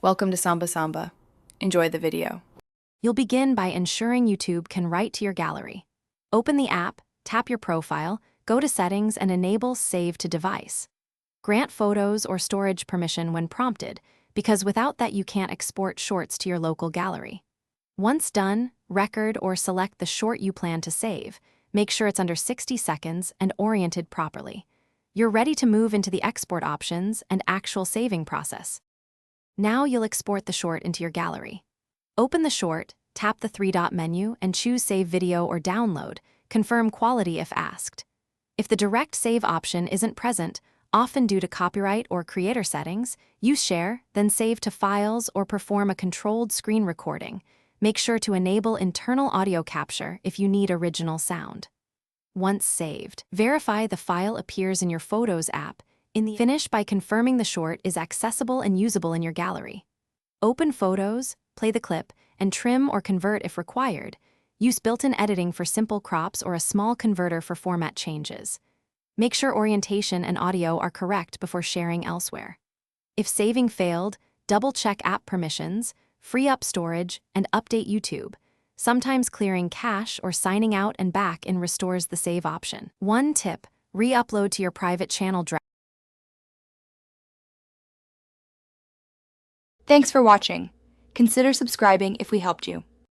Welcome to Samba Samba. Enjoy the video. You'll begin by ensuring YouTube can write to your gallery. Open the app, tap your profile, go to Settings and enable Save to Device. Grant photos or storage permission when prompted, because without that you can't export shorts to your local gallery. Once done, record or select the short you plan to save. Make sure it's under 60 seconds and oriented properly. You're ready to move into the export options and actual saving process. Now you'll export the short into your gallery. Open the short, tap the three-dot menu, and choose Save Video or Download. Confirm quality if asked. If the direct save option isn't present, often due to copyright or creator settings, use Share, then save to files or perform a controlled screen recording. Make sure to enable internal audio capture if you need original sound. Once saved, verify the file appears in your Photos app. Finish by confirming the short is accessible and usable in your gallery. Open Photos, play the clip, and trim or convert if required. Use built-in editing for simple crops or a small converter for format changes. Make sure orientation and audio are correct before sharing elsewhere. If saving failed, double-check app permissions, free up storage, and update YouTube. Sometimes clearing cache or signing out and back in restores the save option. One tip: re-upload to your private channel. Thanks for watching. Consider subscribing if we helped you.